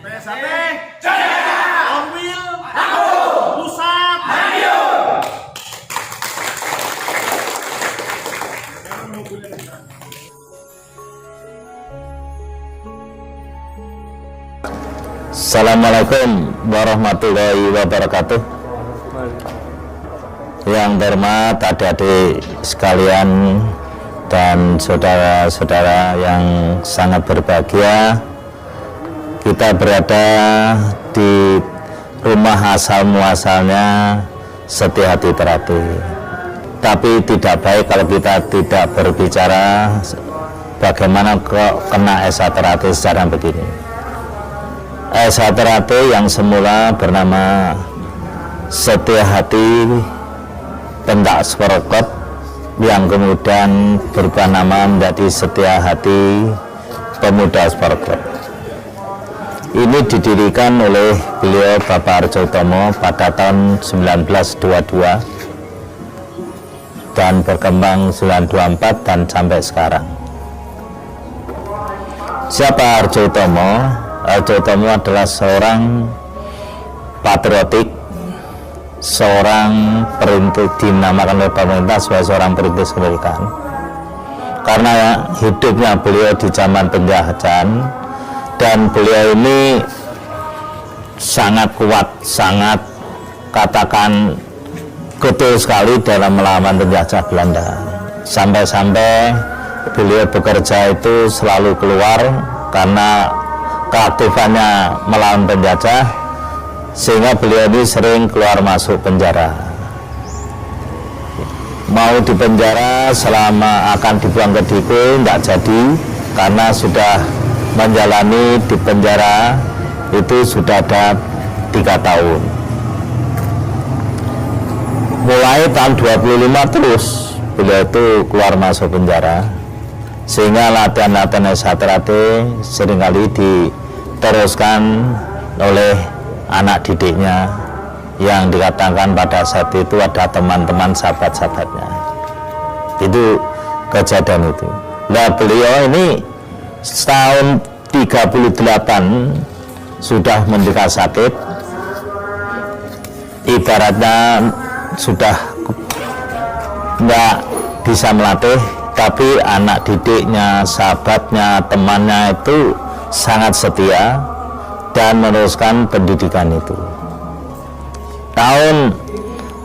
PSAT Jaya, Onwil Aku, Pusat Madiun. Assalamualaikum warahmatullahi wabarakatuh. Yang terhormat adik-adik sekalian dan saudara-saudara yang sangat berbahagia, kita berada di rumah asal muasalnya Setia Hati Terapi. Tapi tidak baik kalau kita tidak berbicara bagaimana kok kena SA Terapi secara begini. SA Terapi yang semula bernama Setia Hati Pendak Sporokot, yang kemudian berubah nama menjadi Setia Hati Pemuda Sporokot. Ini didirikan oleh beliau Bapak Arjo Utomo pada tahun 1922 dan berkembang 1924 dan sampai sekarang. Siapa Arjo Utomo? Arjo Utomo adalah seorang patriotik, seorang perintis, dinamakan oleh pemerintah sebagai seorang perintis kemerdekaan. Karena hidupnya beliau di zaman penjajahan, dan beliau ini sangat kuat, sangat katakan getol sekali dalam melawan penjajah Belanda. Sampai-sampai beliau bekerja itu selalu keluar karena keaktifannya melawan penjajah, sehingga beliau ini sering keluar masuk penjara. Mau di penjara selama akan dibuang ke Diku tidak jadi, karena sudah menjalani di penjara itu sudah ada 3 tahun. Mulai tahun 25 terus beliau itu keluar masuk penjara, sehingga latihan-latihan SA Terapi seringkali diteruskan oleh anak didiknya yang dikatakan pada saat itu ada teman-teman sahabat-sahabatnya. Itu kejadian itu. Nah, beliau ini setahun 38 sudah menderita sakit, ibaratnya sudah nggak bisa melatih, tapi anak didiknya, sahabatnya, temannya itu sangat setia dan meneruskan pendidikan itu. Tahun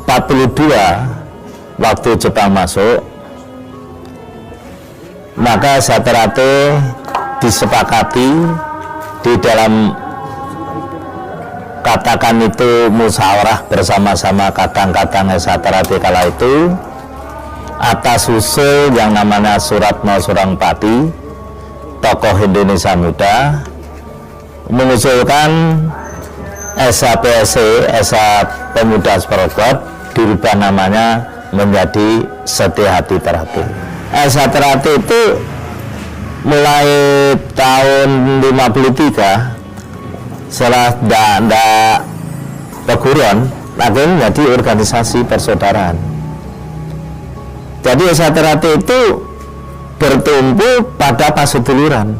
42 waktu Jepang masuk, maka SA Terapi disepakati di dalam katakan itu musyawarah bersama-sama kadang-kadang SA Terapi kala itu, atas usul yang namanya Suratno Surangpati, tokoh Indonesia muda, mengusulkan SAPSC, SA Pemuda Sporokot, dirubah namanya menjadi Setia Hati Terapi. SA Terapi itu mulai tahun 53 setelah tidak perguruan, akhirnya menjadi organisasi persaudaraan. Jadi SA Terapi itu bertumpu pada paseduluran.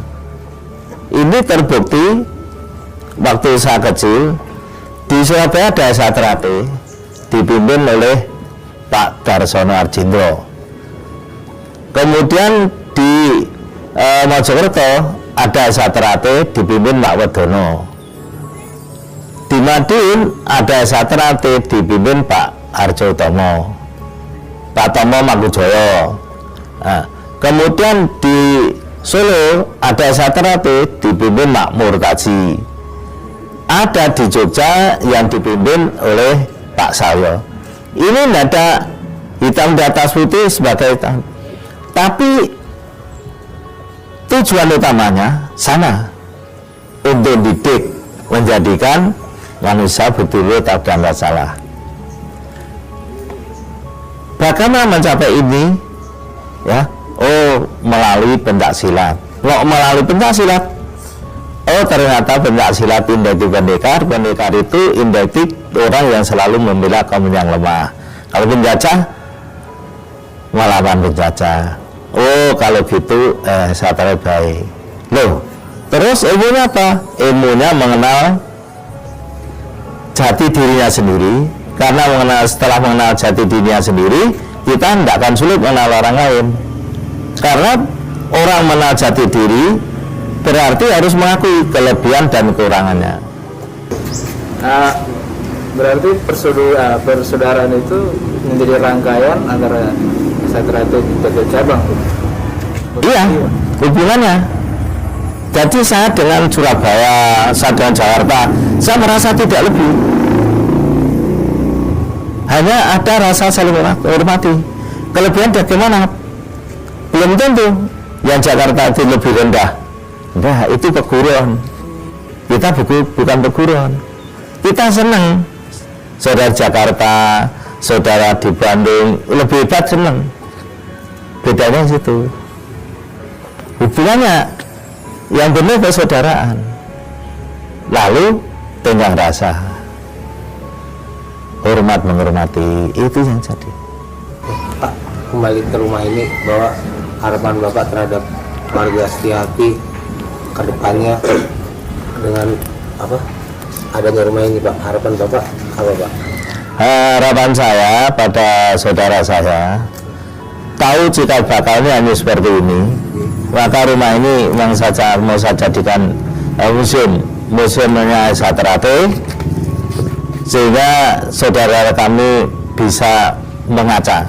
Ini terbukti waktu saya kecil di Surabaya ada SA Terapi dipimpin oleh Pak Darsono Arjindro. Kemudian di Mojokerto ada SA Terapi dipimpin Pak Wedono. Di Madiun ada SA Terapi dipimpin Pak Arjo Utomo, Pak Tomo Mangkujoyo. Nah, kemudian di Solo ada SA Terapi dipimpin Pak Murtaji. Ada di Jogja yang dipimpin oleh Pak Sayo. Ini tidak ada hitam di atas putih sebagai hitam, tapi tujuan utamanya sama, untuk didik, menjadikan manusia betul-betul tak dan tak salah. Bagaimana mencapai ini? Ya, melalui pencaksilat. Melalui pencaksilat. Ternyata pencaksilat identik pendekar. Pendekar itu identik orang yang selalu membela kaum yang lemah. Kalau penjajah, melawan penjajah. Kalau gitu saya baik. Loh, Terus ilmunya apa? Ilmunya mengenal jati dirinya sendiri. Karena setelah mengenal jati dirinya sendiri, kita tidak akan sulit mengenal orang lain. Karena orang mengenal jati diri berarti harus mengakui kelebihan dan kekurangannya. Berarti persaudaraan itu menjadi rangkaian antara sastra itu sebagai cabang. Iya, hubungannya. Jadi saya dengan Surabaya, saya dengan Jakarta, saya merasa tidak lebih. Hanya ada rasa saling menghormati. Kelebihan bagaimana? Belum tentu. Yang Jakarta itu lebih rendah. Nah, itu peguruan. Kita bukan peguruan. Kita senang. Saudara Jakarta, saudara di Bandung lebih hebat, senang. Bedanya di situ. Hubungannya yang benar persaudaraan. Lalu tenggang rasa, hormat menghormati, itu yang jadi. Pak, kembali ke rumah ini, bahwa harapan Bapak terhadap warga Setiati ke depannya dengan apa? Adanya rumah ini, Pak. Harapan Bapak apa, Pak? Harapan saya pada saudara saya, tahu cikal bakalnya hanya seperti ini, maka rumah ini yang mau saya jadikan museumnya Satrate, sehingga saudara kami bisa mengaca.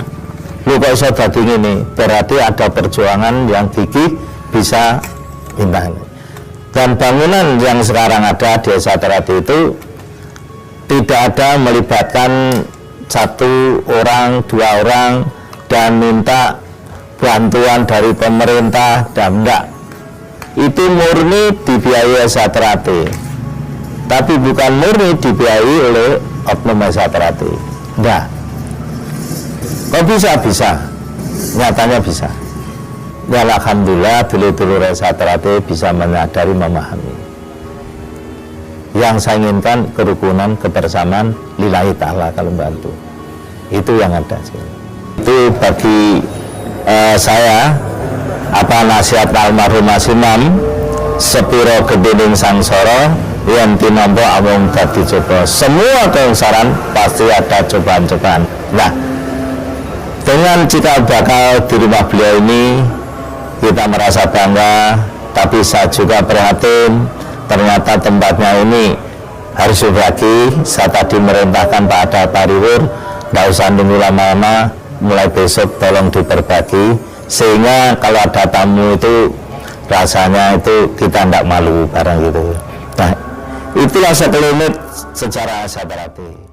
Lu kok bisa dadi ini, berarti ada perjuangan yang gigih bisa bintang. Dan bangunan yang sekarang ada di Satrate itu tidak ada melibatkan satu orang, dua orang dan minta bantuan dari pemerintah, dan enggak. Itu murni dibiayai Satrate, tapi bukan murni dibiayai oleh oknum Satrate. Enggak. Kok bisa? Nyatanya bisa. Ya alhamdulillah, dulu-dulu Satrate bisa menyadari, memahami. Yang saya inginkan kerukunan, kebersamaan, lillahi ta'ala kalau bantu. Itu yang ada sih. Itu bagi saya nasihat almarhum Mas Imam, sepiro gedening sangsara yen tinampa amung dadi coba. Semua keungsaran pasti ada cobaan-cobaan. Nah, dengan cikal bakal di rumah beliau ini kita merasa bangga, tapi saya juga prihatin ternyata tempatnya ini harus dibagi. Saya tadi merintahkan Pak Ada Pariwur, nggak usah nunggu lama-lama, mulai besok tolong diperbagi, sehingga kalau ada tamu itu rasanya itu kita tidak malu barang gitu. Nah, itulah sekelumit sejarah Satrate.